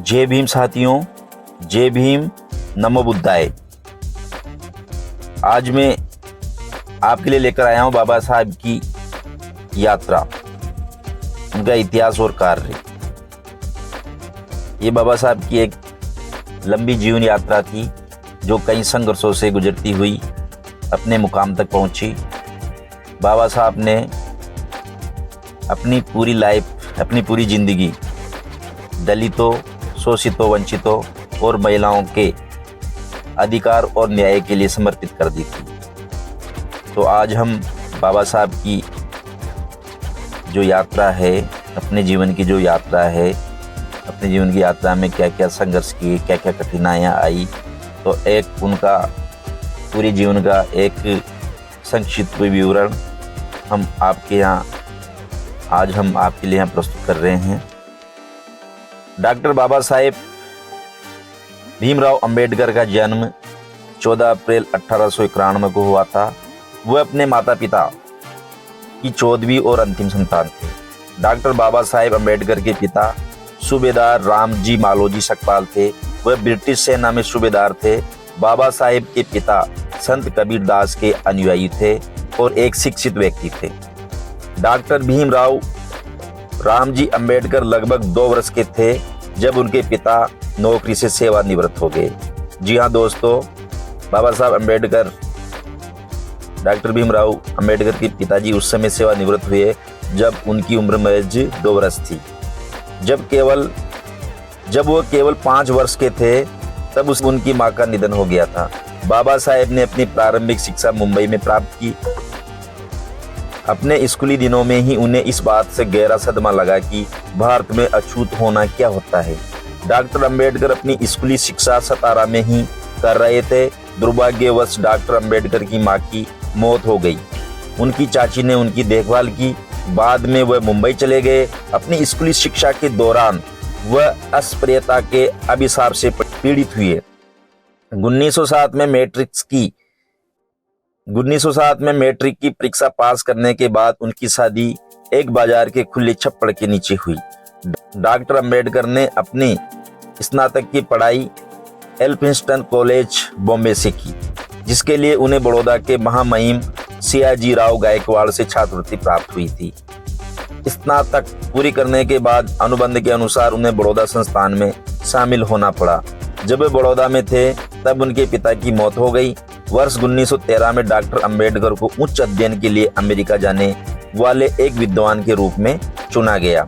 जय भीम साथियों, जय भीम, नमो बुद्धाय। आज मैं आपके लिए लेकर आया हूं बाबा साहब की यात्रा, उनका इतिहास और कार्य। ये बाबा साहब की एक लंबी जीवन यात्रा थी जो कई संघर्षों से गुजरती हुई अपने मुकाम तक पहुंची। बाबा साहब ने अपनी पूरी लाइफ, अपनी पूरी जिंदगी दलितों, शोषितों, वंचितों और महिलाओं के अधिकार और न्याय के लिए समर्पित कर दी थी। तो आज हम बाबा साहब की जो यात्रा है, अपने जीवन की जो यात्रा है, अपने जीवन की यात्रा में क्या क्या संघर्ष किए, क्या क्या कठिनाइयाँ आई, तो एक उनका पूरी जीवन का एक संक्षिप्त विवरण हम आपके यहाँ आज हम आपके लिए यहाँ प्रस्तुत कर रहे हैं। डॉक्टर बाबा साहेब भीमराव अंबेडकर का जन्म 14 अप्रैल 1891 को हुआ था। वह अपने माता पिता की 14वीं और अंतिम संतान थे। डॉक्टर बाबा साहेब अंबेडकर के पिता सूबेदार रामजी मालोजी सकपाल थे। वह ब्रिटिश सेना में सूबेदार थे। बाबा साहेब के पिता संत कबीर दास के अनुयायी थे और एक शिक्षित व्यक्ति थे। डॉक्टर भीमराव रामजी अंबेडकर लगभग 2 वर्ष के थे जब उनके पिता नौकरी से सेवानिवृत्त हो गए। जी हाँ दोस्तों, बाबा साहब अंबेडकर, डॉक्टर भीमराव अंबेडकर के पिताजी उस समय सेवानिवृत्त हुए जब उनकी उम्र महज 2 वर्ष थी। जब वो केवल 5 वर्ष के थे तब उनकी मां का निधन हो गया था। बाबा साहेब ने अपनी प्रारंभिक शिक्षा मुंबई में प्राप्त की। अपने स्कूली दिनों में ही उन्हें इस बात से गहरा सदमा लगा कि भारत में अछूत होना क्या होता है। डॉक्टर अंबेडकर अपनी स्कूली शिक्षा सतारा में ही कर रहे थे। दुर्भाग्यवश डॉक्टर अंबेडकर की मां की मौत हो गई। उनकी चाची ने उनकी देखभाल की। बाद में वह मुंबई चले गए। अपनी स्कूली शिक्षा के दौरान वह अस्पृश्यता के अभिशाप से पीड़ित हुए। 1907 में मैट्रिक की परीक्षा पास करने के बाद उनकी शादी एक बाजार के खुले छप्पड़ के नीचे हुई। डॉक्टर अंबेडकर ने अपनी स्नातक की पढ़ाई एल्फिंस्टन कॉलेज बॉम्बे से की, जिसके लिए उन्हें बड़ौदा के महामहिम सियाजी राव गायकवाड़ से छात्रवृत्ति प्राप्त हुई थी। स्नातक पूरी करने के बाद अनुबंध के अनुसार उन्हें बड़ौदा संस्थान में शामिल होना पड़ा। जब वे बड़ौदा में थे तब उनके पिता की मौत हो गई। वर्ष 1913 में डॉक्टर अंबेडकर को उच्च अध्ययन के लिए अमेरिका जाने वाले एक विद्वान के रूप में चुना गया।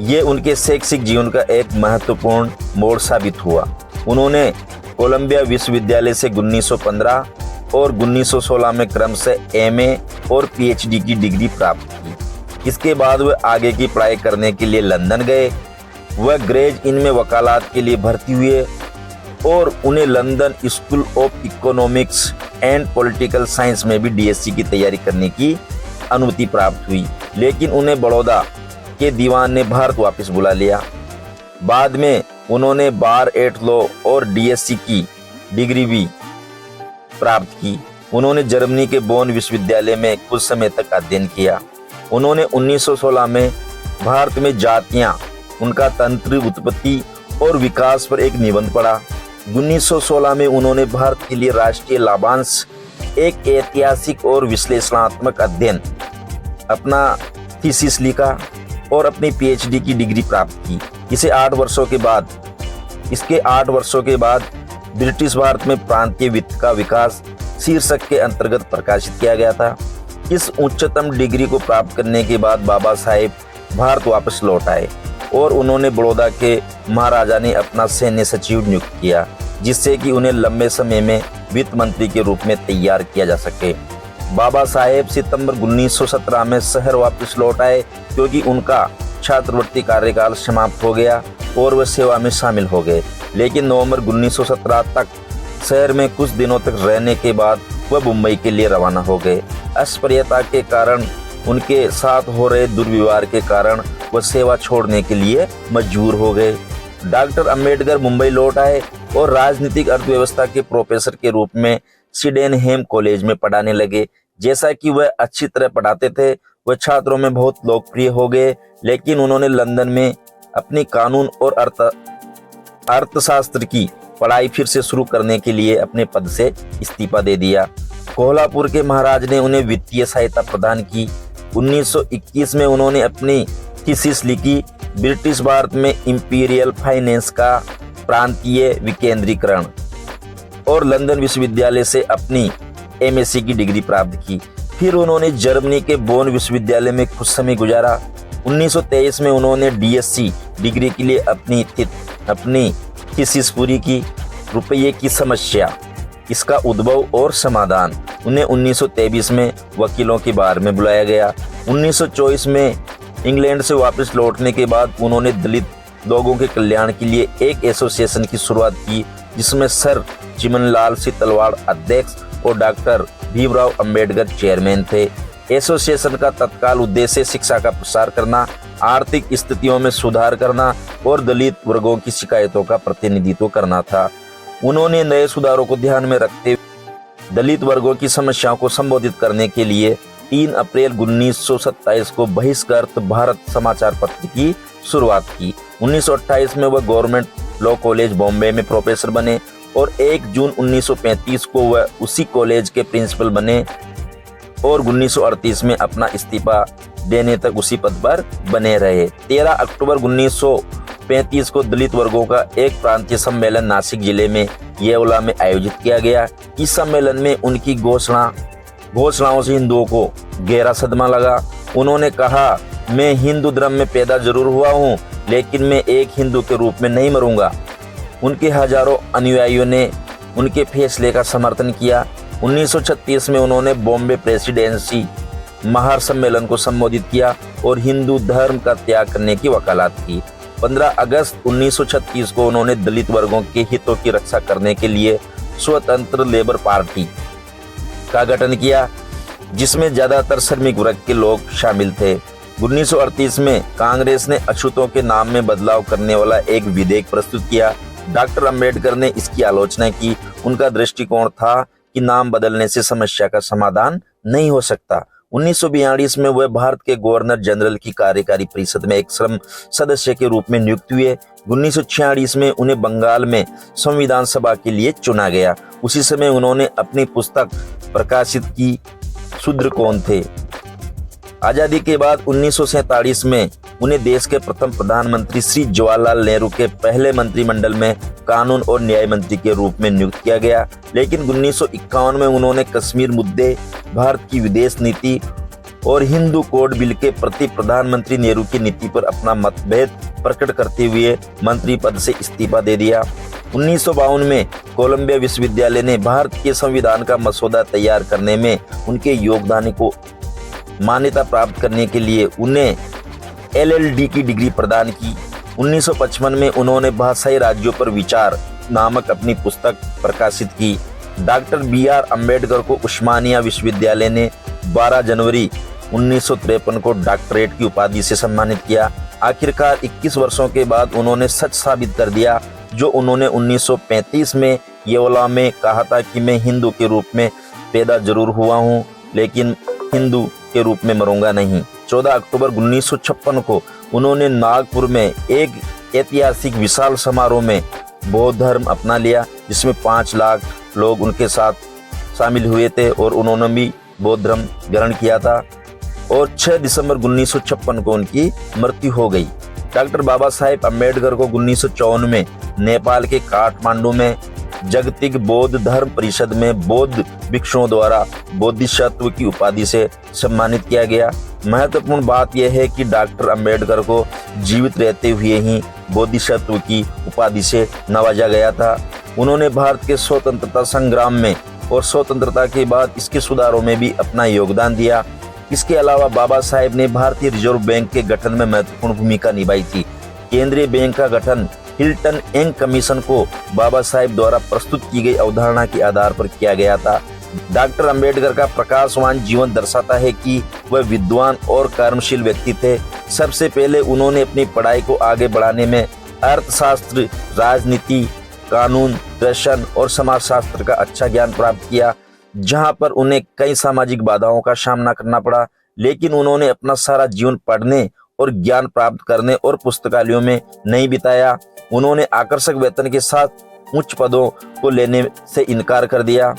ये उनके शैक्षिक जीवन का एक महत्वपूर्ण मोड़ साबित हुआ। उन्होंने कोलंबिया विश्वविद्यालय से 1915 और 1916 में क्रमशः एमए और पीएचडी की डिग्री प्राप्त की। इसके बाद वह आगे की पढ़ाई करने के लिए लंदन गए। वह ग्रेज इन में वकालत के लिए भर्ती हुए और उन्हें London school of economics and political science में भी डीएससी की तैयारी करने की अनुमति प्राप्त हुई, लेकिन उन्हें बड़ौदा के दीवान ने भारत वापस बुला लिया। बाद में उन्होंने बार एट लॉ और डीएससी की डिग्री भी प्राप्त की। उन्होंने जर्मनी के बोन विश्वविद्यालय में कुछ समय तक अध्ययन किया। उन्होंने 1916 में भारत में जातियां, उनका तंत्र, उत्पत्ति और विकास पर एक निबंध पढ़ा। 1916 में उन्होंने भारत के लिए राष्ट्रीय लाभांश, एक ऐतिहासिक और विश्लेषणात्मक अध्ययन, अपना थीसिस लिखा और अपनी पीएचडी की डिग्री प्राप्त की। इसके 8 वर्षों के बाद ब्रिटिश भारत में प्रांतीय वित्त का विकास शीर्षक के अंतर्गत प्रकाशित किया गया था। इस उच्चतम डिग्री को प्राप्त करने के बाद बाबा साहेब भारत वापस लौट आए और उन्होंने बड़ौदा के महाराजा ने अपना सैन्य सचिव नियुक्त किया, जिससे कि उन्हें लंबे समय में वित्त मंत्री के रूप में तैयार किया जा सके। बाबा साहेब सितंबर 1917 में शहर वापस लौट आए क्योंकि उनका छात्रवृत्ति कार्यकाल समाप्त हो गया और वह सेवा में शामिल हो गए। लेकिन नवंबर 1917 तक शहर में कुछ दिनों तक रहने के बाद वह मुंबई के लिए रवाना हो गए। अस्पृश्यता के कारण, उनके साथ हो रहे दुर्व्यवहार के कारण वह सेवा छोड़ने के लिए मजबूर हो गए। डॉक्टर अंबेडकर मुंबई लौट आए और राजनीतिक अर्थव्यवस्था के प्रोफेसर के रूप में सिडेनहेम कॉलेज में पढ़ाने लगे। जैसा कि वह अच्छी तरह पढ़ाते थे, वह छात्रों में बहुत लोकप्रिय हो गए। लेकिन उन्होंने लंदन में अपनी कानून और अर्थशास्त्र की पढ़ाई फिर से शुरू करने के लिए अपने पद से इस्तीफा दे दिया। कोल्हापुर के महाराज ने उन्हें वित्तीय सहायता प्रदान की। 1921 में उन्होंने अपनी थीसिस लिखी, ब्रिटिश भारत में इंपीरियल फाइनेंस का प्रांतीय विकेंद्रीकरण, और लंदन विश्वविद्यालय से अपनी एमएससी की डिग्री प्राप्त की। फिर उन्होंने जर्मनी के बोन विश्वविद्यालय में कुछ समय गुजारा। 1923 में उन्होंने डीएससी डिग्री के लिए अपनी थीसिस पूरी की। रुपये की समस्या, इसका उद्भव और समाधान। उन्हें 1923 में वकीलों के बार में बुलाया गया। 1924 में इंग्लैंड से वापस लौटने के बाद उन्होंने दलित लोगों के कल्याण के लिए एक एसोसिएशन की शुरुआत की, जिसमें सर चिमनलाल सीतलवाड़ अध्यक्ष और डॉक्टर भीमराव अंबेडकर चेयरमैन थे। एसोसिएशन का तत्काल उद्देश्य शिक्षा का प्रसार करना, आर्थिक स्थितियों में सुधार करना और दलित वर्गों की शिकायतों का प्रतिनिधित्व करना था। उन्होंने नए सुधारों को ध्यान में रखते हुए दलित वर्गों की समस्याओं को संबोधित करने के लिए 3 अप्रैल 1927 को बहिष्कृत भारत समाचार पत्र की शुरुआत की। 1928 में वह गवर्नमेंट लॉ कॉलेज बॉम्बे में प्रोफेसर बने और 1 जून 1935 को वह उसी कॉलेज के प्रिंसिपल बने और 1938 में अपना इस्तीफा देने तक उसी पद पर बने रहे। 13 अक्टूबर 1935 को दलित वर्गों का एक प्रांतीय सम्मेलन नासिक जिले में येवला में आयोजित किया गया। इस सम्मेलन में उनकी घोषणाओं से हिंदुओं को गहरा सदमा लगा। उन्होंने कहा, मैं हिंदू धर्म में पैदा जरूर हुआ हूँ, लेकिन मैं एक हिंदू के रूप में नहीं मरूंगा। उनके हजारों अनुयायियों ने उनके फैसले का समर्थन किया। 1936 में उन्होंने बॉम्बे प्रेसिडेंसी महासम्मेलन को संबोधित किया और हिंदू धर्म का त्याग करने की वकालत की। 15 अगस्त 1936 को उन्होंने दलित वर्गों के हितों की रक्षा करने के लिए स्वतंत्र लेबर पार्टी का गठन किया, जिसमें ज्यादातर श्रमिक वर्ग के लोग शामिल थे। 1938 में कांग्रेस ने अछूतों के नाम में बदलाव करने वाला एक विधेयक प्रस्तुत किया। डॉक्टर अंबेडकर ने इसकी आलोचना की। उनका दृष्टिकोण था कि नाम बदलने से समस्या का समाधान नहीं हो सकता। 1942 में वह भारत के गवर्नर जनरल की कार्यकारी परिषद में एक श्रम सदस्य के रूप में नियुक्त हुए। 1946 में उन्हें बंगाल में संविधान सभा के लिए चुना गया। उसी समय उन्होंने अपनी पुस्तक प्रकाशित की, शूद्र कौन थे। आजादी के बाद 1947 में उन्हें देश के प्रथम प्रधानमंत्री श्री जवाहरलाल नेहरू के पहले मंत्रिमंडल में कानून और न्याय मंत्री के रूप में नियुक्त किया गया। लेकिन 1951 में उन्होंने कश्मीर मुद्दे, भारत की विदेश नीति और हिंदू कोड बिल के प्रति प्रधानमंत्री नेहरू की नीति पर अपना मतभेद प्रकट करते हुए मंत्री पद से इस्तीफा दे दिया। 1952 में कोलंबिया विश्वविद्यालय ने भारत के संविधान का मसौदा तैयार करने में उनके योगदान को मान्यता प्राप्त करने के लिए उन्हें LLD की डिग्री प्रदान की। 1955 में उन्होंने भाषाई राज्यों पर विचार नामक अपनी पुस्तक प्रकाशित की। डॉक्टर BR अम्बेडकर को उस्मानिया विश्वविद्यालय ने 12 जनवरी 1953 को डॉक्टरेट की उपाधि से सम्मानित किया। आखिरकार 21 वर्षों के बाद उन्होंने सच साबित कर दिया जो उन्होंने 1935 में येवला में कहा था कि मैं हिंदू के रूप में पैदा जरूर हुआ हूँ, लेकिन हिंदू के रूप में मरूंगा नहीं। 14 अक्टूबर 1956 को उन्होंने नागपुर में एक ऐतिहासिक विशाल समारोह में बौद्ध धर्म अपना लिया, जिसमें 5 लाख लोग उनके साथ शामिल हुए थे और उन्होंने भी बौद्ध धर्म ग्रहण किया था। और 6 दिसंबर 1956 को उनकी मृत्यु हो गई। डॉक्टर बाबा साहेब अम्बेडकर को 1954 में नेपाल के काठमांडू में जागतिक बौद्ध धर्म परिषद में बौद्ध भिक्षुओं द्वारा बोधिसत्व की उपाधि से सम्मानित किया गया। महत्वपूर्ण बात यह है कि डॉक्टर अंबेडकर को जीवित रहते हुए ही बोधिसत्व की उपाधि से नवाजा गया था। उन्होंने भारत के स्वतंत्रता संग्राम में और स्वतंत्रता के बाद इसके सुधारों में भी अपना योगदान दिया। इसके अलावा बाबा साहेब ने भारतीय रिजर्व बैंक के गठन में महत्वपूर्ण भूमिका निभाई थी। केंद्रीय बैंक का गठन हिल्टन यंग कमीशन को बाबा साहेब द्वारा प्रस्तुत की गई अवधारणा के आधार पर किया गया था। डॉक्टर अंबेडकर का प्रकाशवान जीवन दर्शाता है कि वह विद्वान और कर्मशील व्यक्ति थे। सबसे पहले उन्होंने अपनी पढ़ाई को आगे बढ़ाने में अर्थशास्त्र, राजनीति, कानून, दर्शन और समाजशास्त्र का अच्छा ज्ञान प्राप्त किया, जहां पर उन्हें कई सामाजिक बाधाओं का सामना करना पड़ा। लेकिन उन्होंने अपना सारा जीवन पढ़ने और ज्ञान प्राप्त करने और पुस्तकालयों में नहीं बिताया। उन्होंने आकर्षक वेतन के साथ उच्च पदों को लेने से इनकार कर दिया,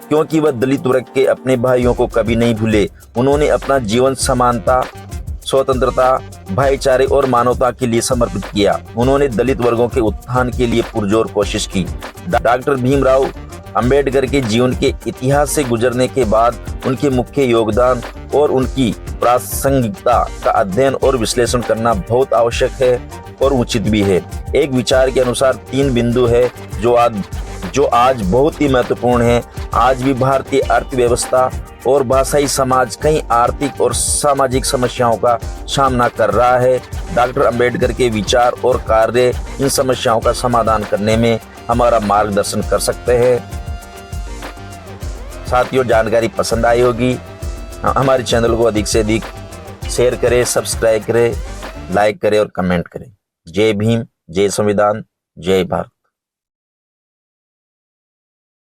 क्योंकि वह दलित वर्ग के अपने भाइयों को कभी नहीं भूले। उन्होंने अपना जीवन समानता, स्वतंत्रता, भाईचारे और मानवता के लिए समर्पित किया। उन्होंने दलित वर्गों के उत्थान के लिए पुरजोर कोशिश की। डॉक्टर भीमराव अंबेडकर के जीवन के इतिहास से गुजरने के बाद उनके मुख्य योगदान और उनकी प्रासंगिकता का अध्ययन और विश्लेषण करना बहुत आवश्यक है और उचित भी है। एक विचार के अनुसार 3 बिंदु है जो आज बहुत ही महत्वपूर्ण है। आज भी भारतीय अर्थव्यवस्था और भाषाई समाज कई आर्थिक और सामाजिक समस्याओं का सामना कर रहा है। डॉक्टर अंबेडकर के विचार और कार्य इन समस्याओं का समाधान करने में हमारा मार्गदर्शन कर सकते हैं। साथियों, जानकारी पसंद आई होगी, हमारे चैनल को अधिक से अधिक शेयर करें, सब्सक्राइब करें, लाइक करें और कमेंट करें। जय भीम, जय संविधान, जय भारत।